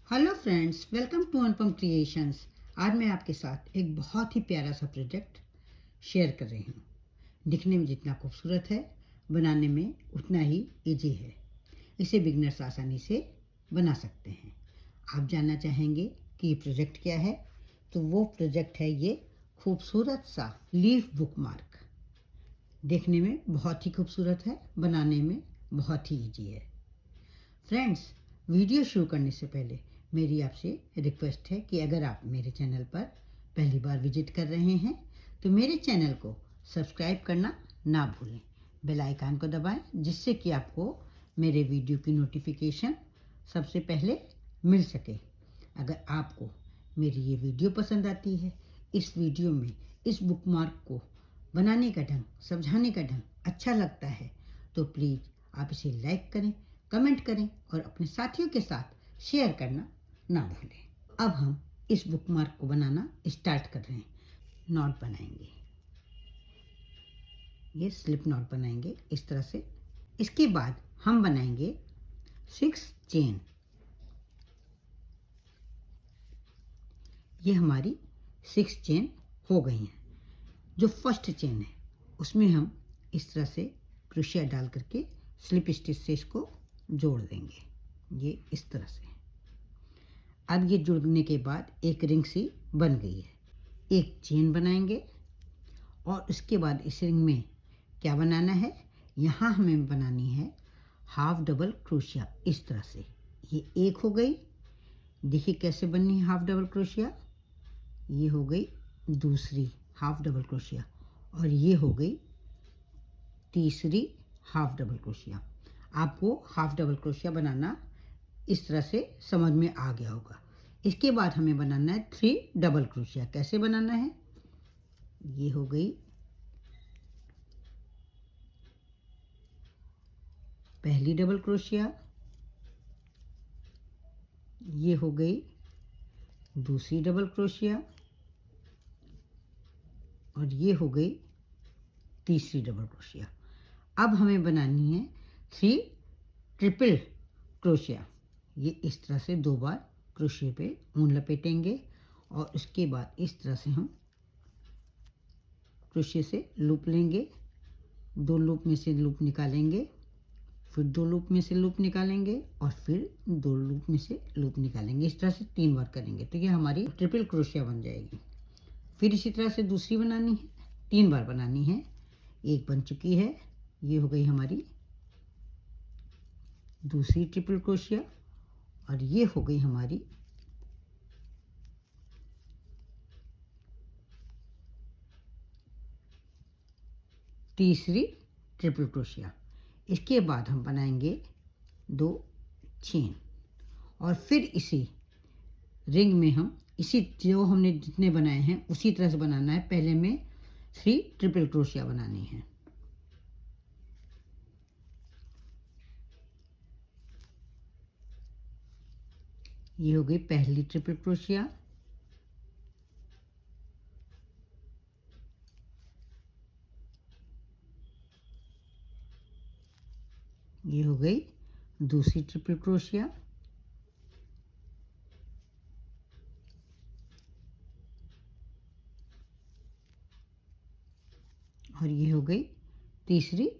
Hello friends, welcome to Anupam creations. आज मैं आपके साथ एक बहुत ही प्यारा सा प्रोजेक्ट शेयर कर रही हूँ। दिखने में जितना खूबसूरत है, बनाने में उतना ही इजी है। इसे बिगनर्स आसानी से बना सकते हैं। आप जानना चाहेंगे कि ये प्रोजेक्ट क्या है, तो वो प्रोजेक्ट है ये खूबसूरत सा लीफ बुकमार्क। देखने में बहुत ही खूबसूरत है, बनाने में बहुत ही इजी है। फ्रेंड्स, वीडियो शुरू करने से पहले मेरी आपसे रिक्वेस्ट है कि अगर आप मेरे चैनल पर पहली बार विजिट कर रहे हैं तो मेरे चैनल को सब्सक्राइब करना ना भूलें। बेल आइकन को दबाएं जिससे कि आपको मेरे वीडियो की नोटिफिकेशन सबसे पहले मिल सके। अगर आपको मेरी ये वीडियो पसंद आती है, इस वीडियो में इस बुकमार्क को बनाने का ढंग, समझाने का ढंग अच्छा लगता है, तो प्लीज़ आप इसे लाइक करें, कमेंट करें और अपने साथियों के साथ शेयर करना ना भूलें। अब हम इस बुकमार्क को बनाना स्टार्ट कर रहे हैं। नॉट बनाएंगे, ये स्लिप नॉट बनाएंगे इस तरह से। इसके बाद हम बनाएंगे 6 चेन। ये हमारी 6 चेन हो गई हैं। जो फर्स्ट चेन है उसमें हम इस तरह से क्रोशिया डाल करके स्लिप स्टिच से इसको जोड़ देंगे, ये इस तरह से। अब ये जुड़ने के बाद एक रिंग सी बन गई है। एक चेन बनाएंगे और उसके बाद इस रिंग में क्या बनाना है, यहाँ हमें बनानी है हाफ डबल क्रोशिया इस तरह से। ये एक हो गई, देखिए कैसे बननी है हाफ डबल क्रोशिया। ये हो गई दूसरी हाफ डबल क्रोशिया और ये हो गई तीसरी हाफ डबल क्रोशिया। आपको हाफ डबल क्रोशिया बनाना इस तरह से समझ में आ गया होगा। इसके बाद हमें बनाना है 3 डबल क्रोशिया। कैसे बनाना है, ये हो गई पहली डबल क्रोशिया, ये हो गई दूसरी डबल क्रोशिया और ये हो गई तीसरी डबल क्रोशिया। अब हमें बनानी है 3 ट्रिपल क्रोशिया। ये इस तरह से 2 बार क्रोशिया पे ऊन लपेटेंगे और उसके बाद इस तरह से हम क्रोशिया से लूप लेंगे। 2 लूप में से लूप निकालेंगे, फिर 2 लूप में से लूप निकालेंगे और फिर 2 लूप में से लूप निकालेंगे। इस तरह से 3 बार करेंगे तो ये हमारी ट्रिपल क्रोशिया बन जाएगी। फिर इसी तरह से दूसरी बनानी है, 3 बार बनानी है। एक बन चुकी है, ये हो गई हमारी दूसरी ट्रिपल क्रोशिया और ये हो गई हमारी तीसरी ट्रिपल क्रोशिया। इसके बाद हम बनाएंगे 2 चेन और फिर इसी रिंग में हम इसी जो हमने जितने बनाए हैं उसी तरह से बनाना है। पहले में 3 ट्रिपल क्रोशिया बनानी है। ये हो गई पहली ट्रिपल क्रोशिया, ये हो गई दूसरी ट्रिपल क्रोशिया और ये हो गई तीसरी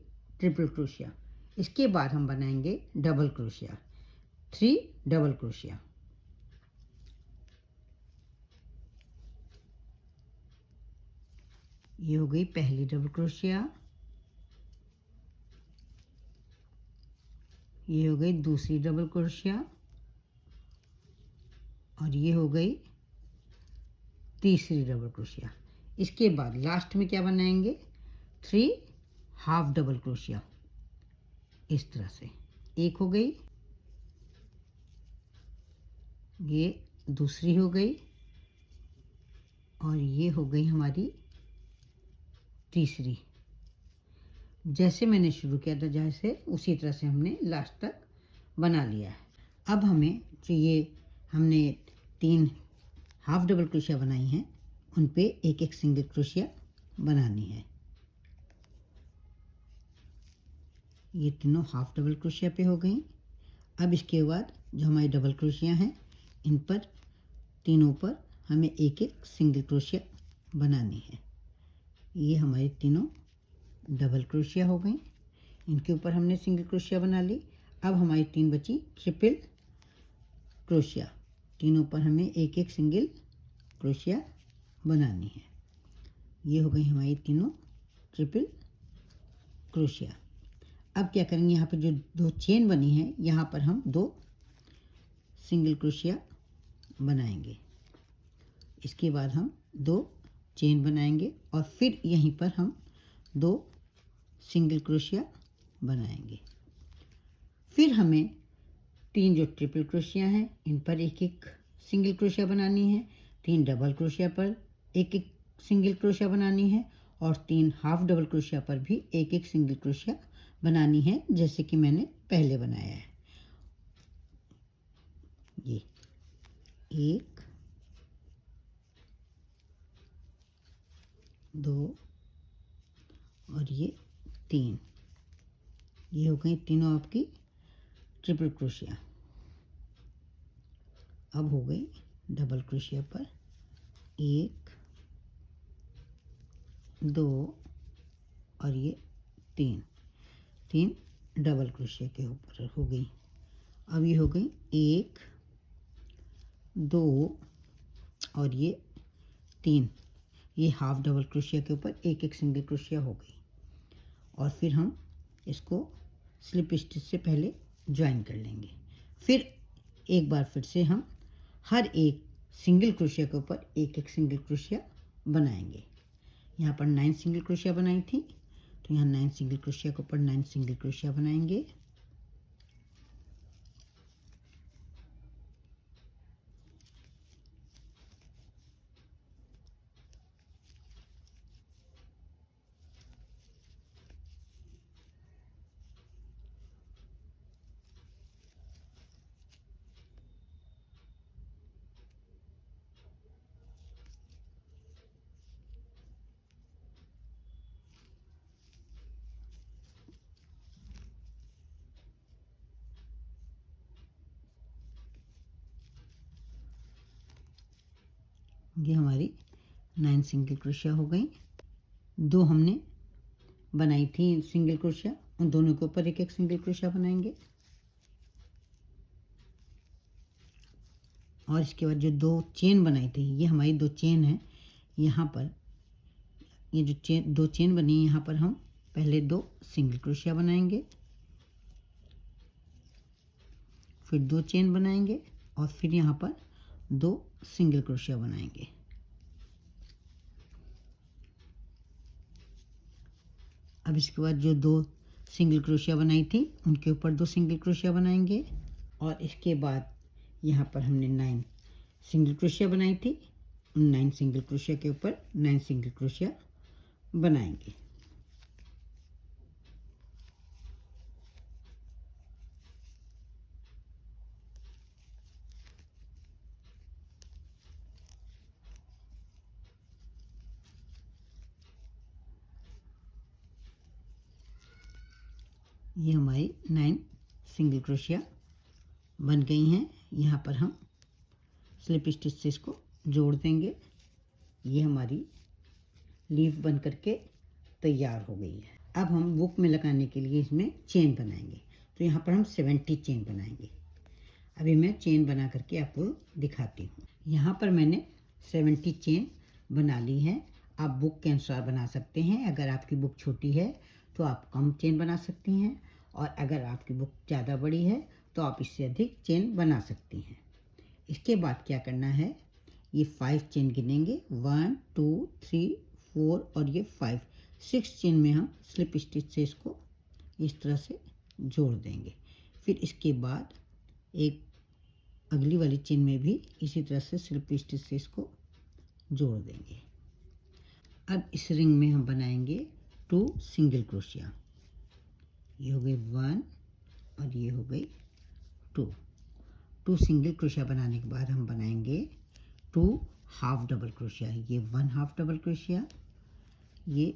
ट्रिपल क्रोशिया। इसके बाद हम बनाएंगे डबल क्रोशिया, 3 डबल क्रोशिया। ये हो गई पहली डबल क्रोशिया, ये हो गई दूसरी डबल क्रोशिया और ये हो गई तीसरी डबल क्रोशिया। इसके बाद लास्ट में क्या बनाएंगे, 3 हाफ डबल क्रोशिया इस तरह से। एक हो गई, ये दूसरी हो गई और ये हो गई हमारी तीसरी। जैसे मैंने शुरू किया था जैसे उसी तरह से हमने लास्ट तक बना लिया है। अब हमें जो ये हमने 3 हाफ डबल क्रोशिया बनाई हैं उन पे एक एक सिंगल क्रोशिया बनानी है। ये तीनों हाफ डबल क्रोशिया पे हो गई। अब इसके बाद जो हमारी डबल क्रोशिया हैं इन पर तीनों पर हमें एक एक सिंगल क्रोशिया बनानी है। ये हमारी तीनों डबल क्रोशिया हो गई, इनके ऊपर हमने सिंगल क्रोशिया बना ली। अब हमारी तीन बची ट्रिपल क्रोशिया, तीनों पर हमें एक एक सिंगल क्रोशिया बनानी है। ये हो गई हमारी तीनों ट्रिपल क्रोशिया। अब क्या करेंगे, यहाँ पर जो दो चेन बनी है यहाँ पर हम दो सिंगल क्रोशिया बनाएंगे। इसके बाद हम दो चेन बनाएंगे और फिर यहीं पर हम दो सिंगल क्रोशिया बनाएंगे। फिर हमें तीन जो ट्रिपल क्रोशिया हैं इन पर एक एक सिंगल क्रोशिया बनानी है, तीन डबल क्रोशिया पर एक एक सिंगल क्रोशिया बनानी है और तीन हाफ डबल क्रोशिया पर भी एक एक सिंगल क्रोशिया बनानी है, जैसे कि मैंने पहले बनाया है। ये एक, दो और ये तीन, ये हो गई तीनों आपकी ट्रिपल क्रोशिया। अब हो गई डबल क्रोशिया पर एक, दो और ये तीन, तीन डबल क्रोशिया के ऊपर हो गई। अब ये हो गई एक, दो और ये तीन, ये हाफ डबल क्रोशिया के ऊपर एक एक सिंगल क्रोशिया हो गई। और फिर हम इसको स्लिप स्टिच से पहले ज्वाइन कर लेंगे। फिर एक बार फिर से हम हर एक सिंगल क्रोशिया के ऊपर एक एक सिंगल क्रोशिया बनाएंगे। यहाँ पर 9 सिंगल क्रोशिया बनाई थी, तो यहाँ 9 सिंगल क्रोशिया के ऊपर 9 सिंगल क्रोशिया बनाएंगे। ये हमारी 9 सिंगल क्रोशिया हो गई। दो हमने बनाई थी सिंगल क्रोशिया, उन दोनों के ऊपर एक एक सिंगल क्रोशिया बनाएंगे। और इसके बाद जो दो चेन बनाई थी, ये हमारी दो चेन है। यहाँ पर ये जो दो चेन बनी है, यहाँ पर हम पहले दो सिंगल क्रोशिया बनाएंगे, फिर दो चेन बनाएंगे और फिर यहाँ पर दो सिंगल क्रोशिया बनाएंगे। अब इसके बाद जो दो सिंगल क्रोशिया बनाई थी उनके ऊपर दो सिंगल क्रोशिया बनाएंगे और इसके बाद यहाँ पर हमने 9 सिंगल क्रोशिया बनाई थी, उन 9 सिंगल क्रोशिया के ऊपर 9 सिंगल क्रोशिया बनाएंगे। ये हमारी 9 सिंगल क्रोशिया बन गई हैं। यहाँ पर हम स्लिप स्टिच से इसको जोड़ देंगे। ये हमारी लीफ बन करके तैयार हो गई है। अब हम बुक में लगाने के लिए इसमें चेन बनाएंगे, तो यहाँ पर हम 70 चेन बनाएंगे। अभी मैं चेन बना करके आपको दिखाती हूँ। यहाँ पर मैंने 70 चेन बना ली है। आप बुक के अनुसार बना सकते हैं। अगर आपकी बुक छोटी है तो आप कम चेन बना सकती हैं और अगर आपकी बुक ज़्यादा बड़ी है तो आप इससे अधिक चेन बना सकती हैं। इसके बाद क्या करना है, ये 5 चेन गिनेंगे, 1 2 3 4 और ये 5, 6 चेन में हम स्लिप स्टिच से इसको इस तरह से जोड़ देंगे। फिर इसके बाद एक अगली वाली चेन में भी इसी तरह से स्लिप स्टिच से इसको जोड़ देंगे। अब इस रिंग में हम बनाएंगे 2 सिंगल क्रोशिया। ये हो गई 1 और ये हो गई 2 सिंगल क्रोशिया बनाने के बाद हम बनाएंगे 2 हाफ डबल क्रोशिया। ये 1 हाफ डबल क्रोशिया, ये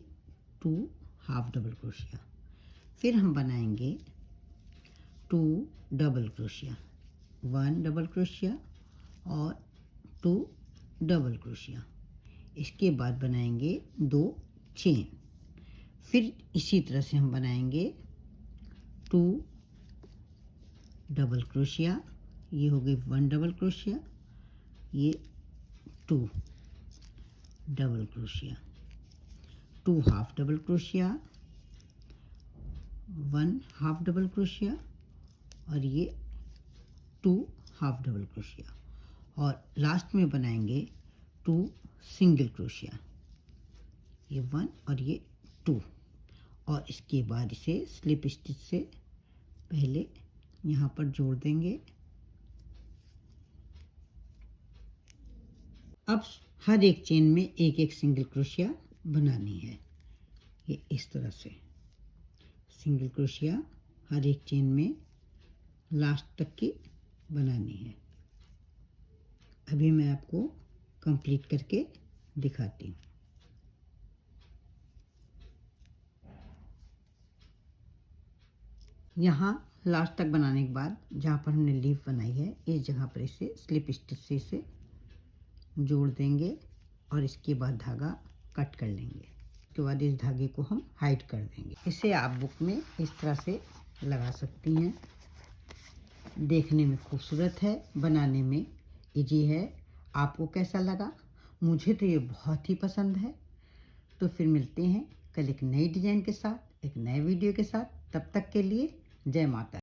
2 हाफ डबल क्रोशिया। फिर हम बनाएंगे 2 डबल क्रोशिया, 1 डबल क्रोशिया और 2 डबल क्रोशिया। इसके बाद बनाएंगे 2 चेन। फिर इसी तरह से हम बनाएंगे 2 डबल क्रोशिया, ये हो गई 1 डबल क्रोशिया, ये 2 double crochet, 2 half double crochet, 1 half double crochet और ये 2 हाफ डबल क्रोशिया। और लास्ट में बनाएंगे 2 सिंगल क्रोशिया, ये 1 और ये 2। और इसके बाद इसे स्लिप स्टिच से पहले यहाँ पर जोड़ देंगे। अब हर एक चेन में एक एक सिंगल क्रोशिया बनानी है। ये इस तरह से सिंगल क्रोशिया हर एक चेन में लास्ट तक की बनानी है। अभी मैं आपको कंप्लीट करके दिखाती हूँ। यहाँ लास्ट तक बनाने के बाद जहाँ पर हमने लीफ बनाई है इस जगह पर इसे स्लिप स्टिच से इसे जोड़ देंगे और इसके बाद धागा कट कर लेंगे। उसके बाद इस धागे को हम हाइड कर देंगे। इसे आप बुक में इस तरह से लगा सकती हैं। देखने में खूबसूरत है, बनाने में इजी है। आपको कैसा लगा? मुझे तो ये बहुत ही पसंद है। तो फिर मिलते हैं कल एक नई डिज़ाइन के साथ, एक नए वीडियो के साथ। तब तक के लिए जय माता।